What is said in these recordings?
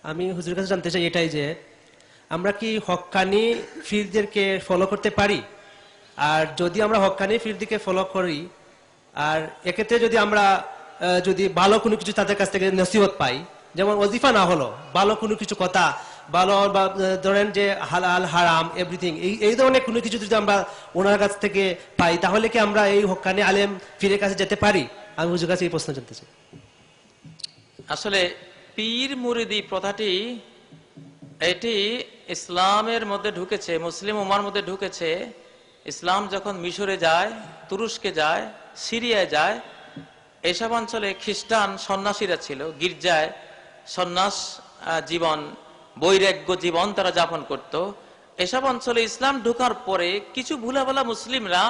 আমি হুজুরের কাছে জানতে চাই এটাই যে আমরা কি হক্কানি ফিরদেরকে ফলো করতে পারি, আর যদি আমরা হক্কানি ফিরদিকে ফলো করি আর এক্ষেত্রে যদি আমরা যদি ভালো কোনো কিছু তাদের কাছ থেকে নসিহত পাই, যেমন ওজিফা না হলো ভালো কোনো কিছু কথা, ভালো বা ধরেন যে হালাল হারাম এভরিথিং এই ধরনের কোনো কিছু যদি আমরা ওনার কাছ থেকে পাই, তাহলে কি আমরা এই হক্কানি আলেম ফিরের কাছে যেতে পারি? আমি হুজুরের কাছে এই প্রশ্ন জানতে চাই। আসলে পীর মুরিদি প্রথাটি এটি ইসলামের মধ্যে ঢুকেছে, মুসলিম উম্মার মধ্যে ঢুকেছে। ইসলাম যখন মিশরে যায়, তুরস্কে যায়, সিরিয়ায় যায়, এসব অঞ্চলে খ্রিস্টান সন্ন্যাসীরা ছিল, গির্জায় সন্ন্যাস জীবন, বৈরাগ্য জীবন তারা যাপন করত। এসব অঞ্চলে ইসলাম ঢোকার পরে কিছু ভুলাভালা মুসলিমরা,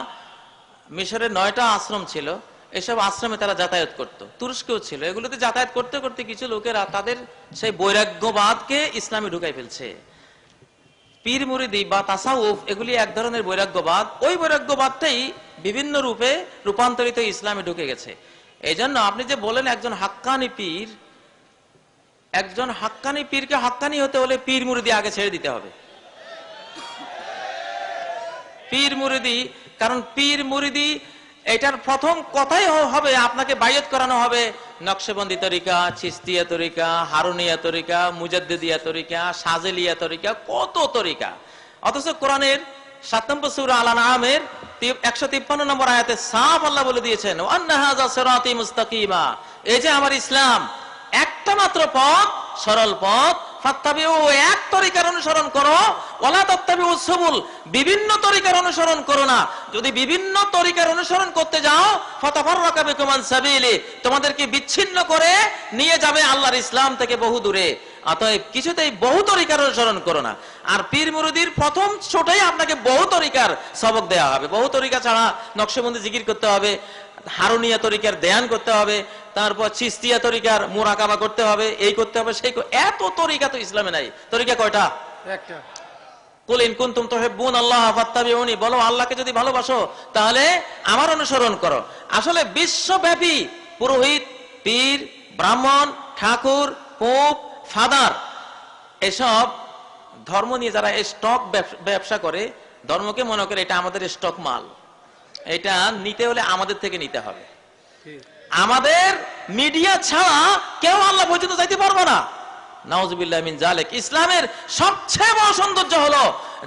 মিশরে 9টা আশ্রম ছিল, এসব আশ্রমে তারা যাতায়াত করত, তুরস্কেও ছিল। এগুলোতে যাতায়াত করতে করতে কিছু লোকেরা তাদের সেই বৈরাগ্যবাদকে ইসলামে ঢুকাই ফেলছে। পীর মুরিদি বা তাসাউফ এগুলি এক ধরনের বৈরাগ্যবাদ। ওই বৈরাগ্যবাদটাই বিভিন্ন রূপে রূপান্তরিত ইসলামে ঢুকে গেছে। এই জন্য আপনি যে বলেন একজন হাক্কানি পীর, একজন হাক্কানি পীরকে হাক্কানি হতে হলে পীর মুরিদি আগে ছেড়ে দিতে হবে। পীর মুরিদি, কারণ পীর মুরিদি এটার প্রথম কথাই হবে আপনাকে বাইয়ত করানো হবে নকশবন্দি তরিকা, চিস্তিয়া তরিকা, হারুনিয়া তরিকা, মুজাদ্দিদিয়া তরিকা, সাজেলিয়া তরিকা, কত তরিকা। অথচ কোরআনের 7 নম্বর সূরা আল আনআমের 153 নম্বর আয়াতে সাফ আল্লাহ বলে দিয়েছেন, ওয়ান্না হাযা সিরাতী মুস্তাকিমা, এই যে আমার ইসলাম একটা মাত্র পথ, সরল পথ, ফাত্তাবিউ, এক তরিকার অনুসরণ করো, ওয়ালা তাত্তাবিউ সুবুল, বিভিন্ন তরিকার অনুসরণ করো না। যদি বিভিন্ন তরিকার অনুসরণ করতে যাও, ফাতাফাররাকা বিকুম আন সাবিলি, তোমাদেরকে বিচ্ছিন্ন করে নিয়ে যাবে আল্লাহর ইসলাম থেকে বহু দূরে। অতএব কিছুতেই বহু তরিকার অনুসরণ করো না। আর পীর মুরিদির প্রথম ছোটই আপনাকে বহু তরিকার সবক দেওয়া হবে। বহু তরিকা ছাড়া নকশবন্দি জিকির করতে হবে, হারুনিয়া তরিকার ধ্যান করতে হবে, তারপর চিস্তিয়া তরিকার মুরাকাবা করতে হবে, এই করতে হবে, সেই এত তরিকা তো ইসলামে নাই। তরিকা কয়টা? একটা। কুল ইন কুনতুম তুহিব্বুনাল্লাহ ফাত্তাবিউনি, বলো আল্লাহকে যদি ভালোবাসো তাহলে আমার অনুসরণ করো। আসলে বিশ্বব্যাপী পুরোহিত, পীর, ব্রাহ্মণ, ঠাকুর, পোপ, ফাদার, এসব ধর্ম নিয়ে যারা স্টক ব্যবসা করে, ধর্মকে মনে করে এটা আমাদের স্টক মাল, এটা নিতে হলে আমাদের থেকে নিতে হবে। আমাদের মিডিয়া ছাড়া কেউ আল্লাহ পর্যন্ত যাইতে পারবো না। নাউজুবিল্লাহ মিন জালিক। ইসলামের সবচেয়ে বড় সৌন্দর্য হলো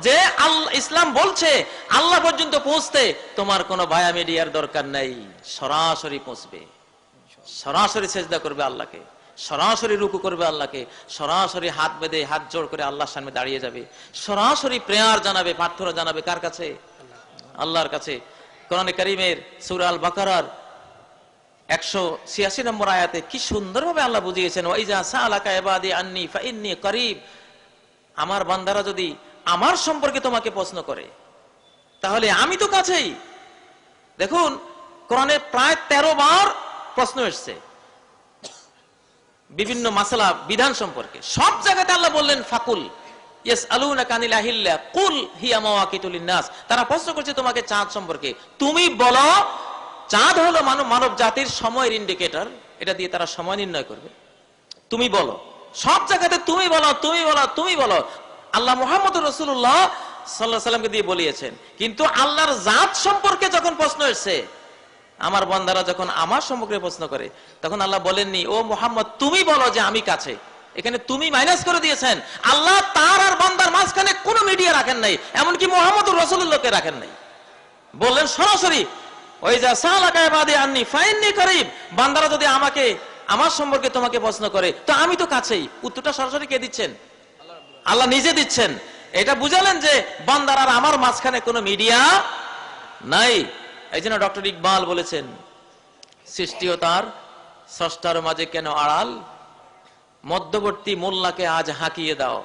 যে ইসলাম বলছে আল্লাহ পর্যন্ত পৌঁছতে তোমার কোনো ভায়া মিডিয়ার দরকার নাই, সরাসরি পৌঁছবে, সরাসরি সেজদা করবে আল্লাহকে, সরাসরি রুকু করবে আল্লাহকে, সরাসরি হাত বেঁধে হাত জোড় করে আল্লাহর সামনে দাঁড়িয়ে যাবে, সরাসরি প্রেয়ার জানাবে, প্রার্থনা জানাবে কার কাছে? আল্লাহর কাছে। কোরআনে কারীমের সূরা আল বাকারার 186 নম্বর আয়াতে কি সুন্দরভাবে আল্লাহ বুঝিয়েছেন, ওয়াইজা সাআলাকা ইবাদি আন্নী ফাইন্নী করিব, আমার বান্দারা যদি আমার সম্পর্কে তোমাকে প্রশ্ন করে তাহলে আমি তো কাছেই। দেখুন কোরআনে প্রায় 13 বার প্রশ্ন এসেছে বিভিন্ন মাসালা বিধান সম্পর্কে। সব জায়গাতে আল্লাহ বললেন ফাকুল ইয়াসআলুনাকা আনিল আহিল্লা কুল হিয়া মাওয়াকিতুল লিন্নাস, তারা প্রশ্ন করছে তোমাকে চাঁদ সম্পর্কে, তুমি বলো চাঁদ হলো মানব জাতির সময়ের ইন্ডিকেটর, এটা দিয়ে তারা সময় নির্ণয় করবে। তুমি বলো, সব জায়গাতে তুমি বলো, তুমি বলো, তুমি বলো। আল্লাহ মুহাম্মদুর রাসূলুল্লাহ সাল্লাল্লাহু আলাইহি সাল্লামকে দিয়ে বলিয়েছেন। কিন্তু আল্লাহর জাত সম্পর্কে যখন প্রশ্ন এসেছে, আমার বান্দারা যখন আমার সম্পর্কে প্রশ্ন করে, তখন আল্লাহ বলেননি ও মুহাম্মদ তুমি বলো যে আমি কাছে। এখানে তুমি মাইনাস করে দিয়েছেন। আল্লাহ তার আর বান্দার মাঝখানে কোনো মিডিয়া রাখেন নাই, এমনকি মুহাম্মদুর রাসূলুল্লাহকে রাখেন নাই। বললেন সরাসরি ওয়াইজা সাআলাকা ইবাদি আন্নী ফাইন্নী করিব, বান্দারা যদি আমাকে আমার সম্পর্কে তোমাকে প্রশ্ন করে তো আমি তো কাছেই। উত্তরটা সরাসরি কে দিচ্ছেন? আল্লাহ নিজে দিচ্ছেন। এটা বুঝালেন যে বান্দার আর আমার মাঝখানে কোনো মিডিয়া নাই। এই জন্য ডক্টর ইকবাল বলেছেন, সৃষ্টি ও তার স্রষ্টার মাঝে কেন আড়াল, মধ্যবর্তী মোল্লাকে আজ হাঁকিয়ে দাও।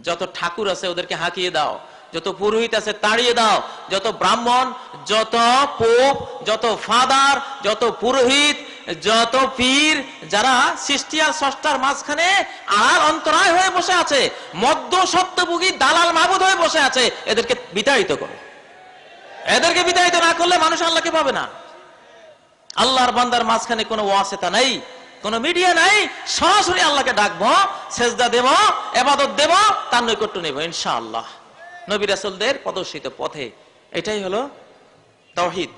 যত ঠাকুর আছে ওদেরকে হাঁকিয়ে দাও, যত পুরোহিত আছে তাড়িয়ে দাও, যত ব্রাহ্মণ, যত পোপ, যত ফাদার, যত পুরোহিত, যত পীর, যারা সৃষ্টি আর স্রষ্টার মাঝখানে আর অন্তরায় হয়ে বসে আছে, মধ্য সত্যভোগী দালাল মাবুদ হয়ে বসে আছে, এদেরকে বিতাড়িত করো। এদেরকে বিতাড়িত না করলে মানুষ আল্লাহকে পাবে না। আল্লাহর বান্দার মাঝখানে কোনো ওয়াসিতা নাই। কোনো মিডিয়া নাই, সরাসরি আল্লাহকে ডাকবো, সেজদা দেব, ইবাদত দেব, তার নৈকট্য নেব ইনশাআল্লাহ নবী রাসূলদের প্রদর্শিত পথে। এটাই হলো তাওহীদ।